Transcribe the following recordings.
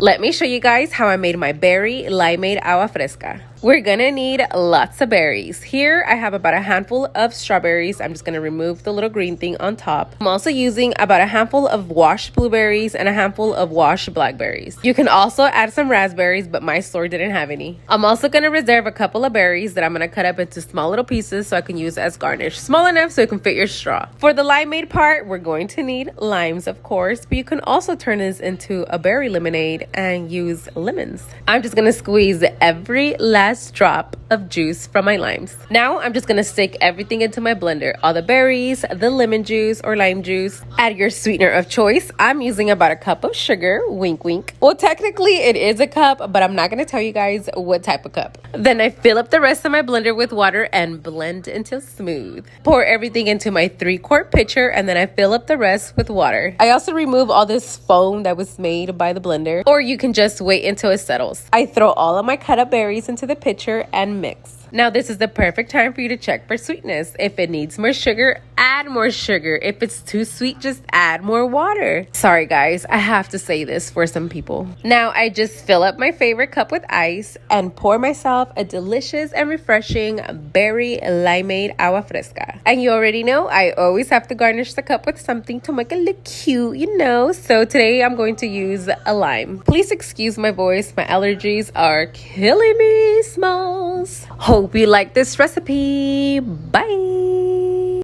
Let me show you guys how I made my berry limeade agua fresca. We're gonna need lots of berries. Here I have about a handful of strawberries. I'm just gonna remove the little green thing on top. I'm also using about a handful of washed blueberries and a handful of washed blackberries. You can also add some raspberries, but my store didn't have any. I'm also gonna reserve a couple of berries that I'm gonna cut up into small little pieces so I can use as garnish. Small enough so it can fit your straw. For the limeade part, we're going to need limes, of course, but you can also turn this into a berry lemonade and use lemons. I'm just gonna squeeze every last drop of juice from my limes. Now I'm just gonna stick everything into my blender. All the berries, the lemon juice or lime juice. Add your sweetener of choice. I'm using about a cup of sugar, wink wink. Well, technically it is a cup, but I'm not gonna tell you guys what type of cup. Then I fill up the rest of my blender with water and blend until smooth. Pour everything into my 3-quart pitcher and then I fill up the rest with water. I also remove all this foam that was made by the blender, or you can just wait until it settles. I throw all of my cut up berries into the pitcher and mix. Now this is the perfect time for you to check for sweetness. If it needs more sugar, add more sugar. If it's too sweet, just add more water. Sorry guys, I have to say this for some people. Now I just fill up my favorite cup with ice and pour myself a delicious and refreshing berry limeade agua fresca. And you already know I always have to garnish the cup with something to make it look cute, you know. So today I'm going to use a lime. Please excuse my voice, my allergies are killing me, Smalls. Hope you like this recipe. Bye.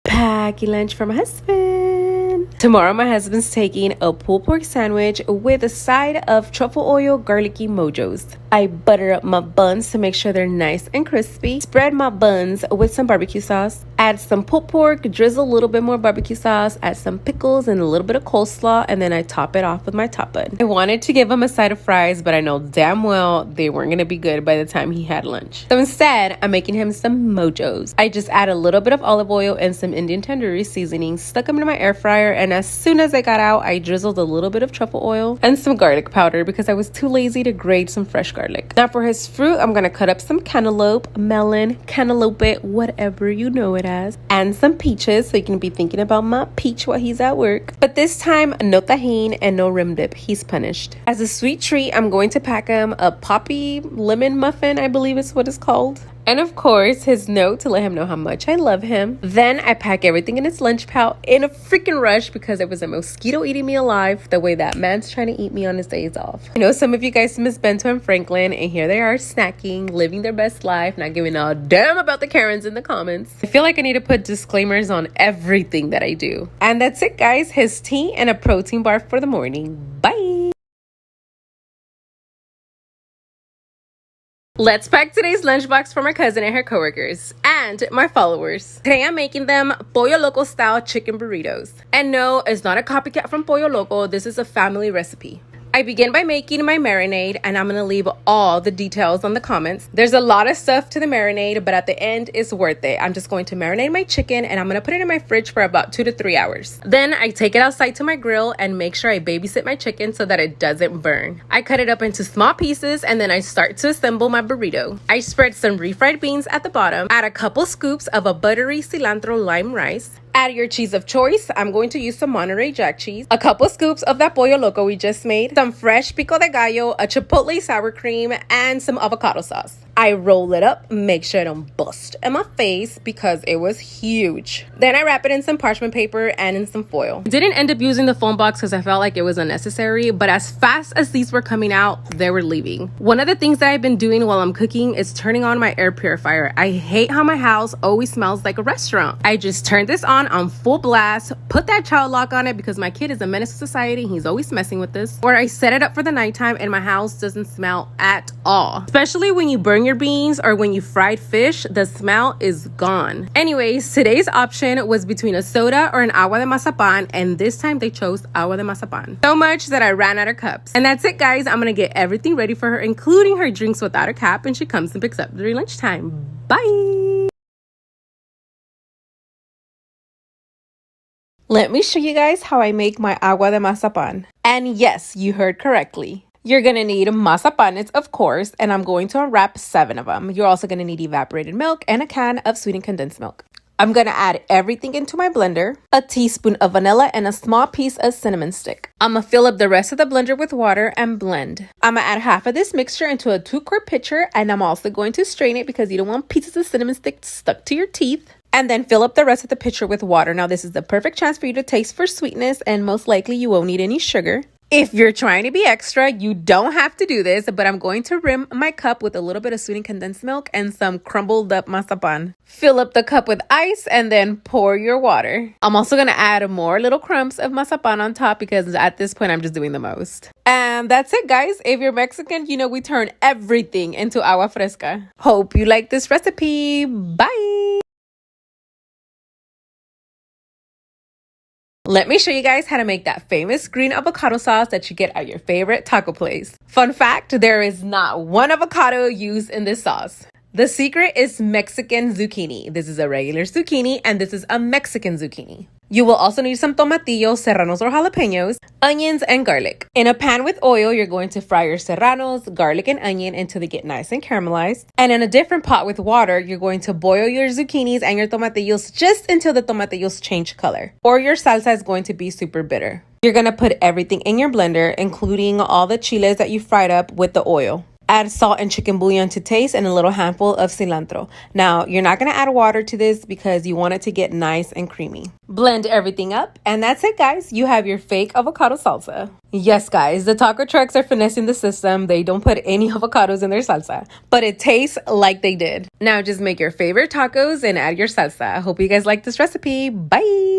Packing lunch for my husband. Tomorrow my husband's taking a pulled pork sandwich with a side of truffle oil garlicky Mojos. I butter up my buns to make sure they're nice and crispy. Spread my buns with some barbecue sauce. Add some pulled pork, drizzle a little bit more barbecue sauce, add some pickles and a little bit of coleslaw, and then I top it off with my top bun. I wanted to give him a side of fries, but I know damn well they weren't gonna be good by the time he had lunch. So instead, I'm making him some Mojos. I just add a little bit of olive oil and some Indian tandoori seasoning, stuck them in my air fryer, and as soon as I got out, I drizzled a little bit of truffle oil and some garlic powder because I was too lazy to grate some fresh garlic. Now for his fruit, I'm gonna cut up some cantaloupe, melon, cantaloupe, whatever you know it as, and some peaches, so you can be thinking about my peach while he's at work. But this time, no tahini and no rim dip. He's punished. As a sweet treat, I'm going to pack him a poppy lemon muffin, I believe is what it's called. And of course, his note to let him know how much I love him. Then I pack everything in his lunch pouch in a freaking rush because there was a mosquito eating me alive the way that man's trying to eat me on his days off. I know some of you guys miss Bento and Franklin, and here they are snacking, living their best life, not giving a damn about the Karens in the comments. I feel like I need to put disclaimers on everything that I do. And that's it, guys. His tea and a protein bar for the morning. Bye! Let's pack today's lunchbox for my cousin and her coworkers and my followers. Today I'm making them Pollo Loco style chicken burritos. And no, it's not a copycat from Pollo Loco. This is a family recipe. I begin by making my marinade, and I'm gonna leave all the details on the comments. There's a lot of stuff to the marinade, but at the end it's worth it. I'm just going to marinate my chicken and I'm gonna put it in my fridge for about 2 to 3 hours. Then I take it outside to my grill and make sure I babysit my chicken so that it doesn't burn. I cut it up into small pieces and then I start to assemble my burrito. I spread some refried beans at the bottom, add a couple scoops of a buttery cilantro lime rice. Add your cheese of choice. I'm going to use some Monterey Jack cheese, a couple scoops of that Pollo Loco we just made, some fresh pico de gallo, a chipotle sour cream, and some avocado sauce. I roll it up, make sure it don't bust in my face because it was huge. Then I wrap it in some parchment paper and in some foil. I didn't end up using the foam box because I felt like it was unnecessary, but as fast as these were coming out, they were leaving. One of the things that I've been doing while I'm cooking is turning on my air purifier. I hate how my house always smells like a restaurant. I just turned this on full blast, put that child lock on it because my kid is a menace to society. He's always messing with this. Or I set it up for the nighttime and my house doesn't smell at all. Especially when you burn your beans or when you fried fish, the smell is gone. Anyways, today's option was between a soda or an Aguada Masapan, and this time they chose Aguada Masapan. So much that I ran out of cups. And that's it, guys. I'm gonna get everything ready for her, including her drinks without a cap, and she comes and picks up during lunchtime. Bye! Let me show you guys how I make my agua de masapan. And yes, you heard correctly. You're gonna need masapanes, of course, and I'm going to unwrap 7 of them. You're also gonna need evaporated milk and a can of sweetened condensed milk. I'm gonna add everything into my blender, a teaspoon of vanilla and a small piece of cinnamon stick. I'm gonna fill up the rest of the blender with water and blend. I'm gonna add half of this mixture into a 2-quart pitcher, and I'm also going to strain it because you don't want pieces of cinnamon stick stuck to your teeth. And then fill up the rest of the pitcher with water. Now this is the perfect chance for you to taste for sweetness, and most likely you won't need any sugar. If you're trying to be extra, you don't have to do this, but I'm going to rim my cup with a little bit of sweetened condensed milk and some crumbled up masapan. Fill up the cup with ice and then pour your water. I'm also going to add more little crumbs of masapan on top because at this point, I'm just doing the most. And that's it, guys. If you're Mexican, you know we turn everything into agua fresca. Hope you like this recipe. Bye! Let me show you guys how to make that famous green avocado sauce that you get at your favorite taco place. Fun fact, there is not one avocado used in this sauce. The secret is Mexican zucchini. This is a regular zucchini and this is a Mexican zucchini. You will also need some tomatillos, serranos or jalapenos, onions, and garlic. In a pan with oil, you're going to fry your serranos, garlic, and onion until they get nice and caramelized. And in a different pot with water, you're going to boil your zucchinis and your tomatillos just until the tomatillos change color, or your salsa is going to be super bitter. You're going to put everything in your blender, including all the chiles that you fried up with the oil. Add salt and chicken bouillon to taste and a little handful of cilantro. Now, you're not going to add water to this because you want it to get nice and creamy. Blend everything up, and that's it, guys. You have your fake avocado salsa. Yes, guys, the taco trucks are finessing the system. They don't put any avocados in their salsa, but it tastes like they did. Now, just make your favorite tacos and add your salsa. I hope you guys like this recipe. Bye!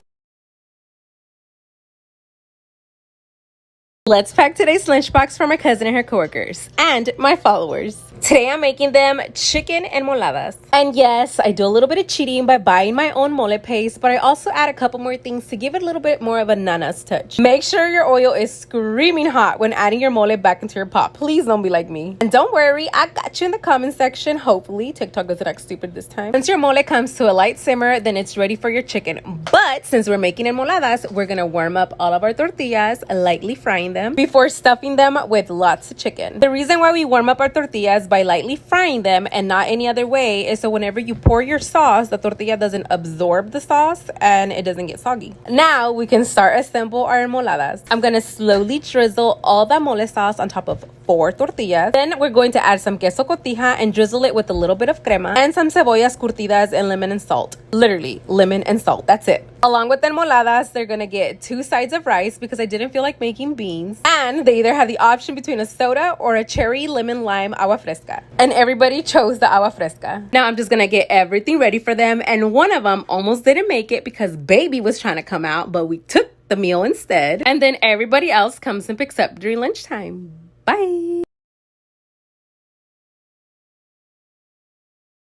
Let's pack today's lunchbox for my cousin and her coworkers and my followers. Today I'm making them chicken enmoladas. And yes, I do a little bit of cheating by buying my own mole paste, but I also add a couple more things to give it a little bit more of a nanas touch. Make sure your oil is screaming hot when adding your mole back into your pot. Please don't be like me. And don't worry, I got you in the comment section. Hopefully, TikTok doesn't act stupid this time. Once your mole comes to a light simmer, then it's ready for your chicken. But since we're making enmoladas, we're gonna warm up all of our tortillas, lightly frying them before stuffing them with lots of chicken. The reason why we warm up our tortillas by lightly frying them and not any other way is so whenever you pour your sauce, the tortilla doesn't absorb the sauce and it doesn't get soggy. Now we can start assemble our enmoladas. I'm gonna slowly drizzle all the mole sauce on top of 4 tortillas. Then we're going to add some queso cotija and drizzle it with a little bit of crema and some cebollas curtidas and lemon and salt. Literally, lemon and salt. That's it. Along with the enmoladas, they're gonna get 2 sides of rice because I didn't feel like making beans. And they either have the option between a soda or a cherry lemon lime agua fresca. And everybody chose the agua fresca. Now I'm just gonna get everything ready for them. And one of them almost didn't make it because baby was trying to come out, but we took the meal instead. And then everybody else comes and picks up during lunchtime. Bye.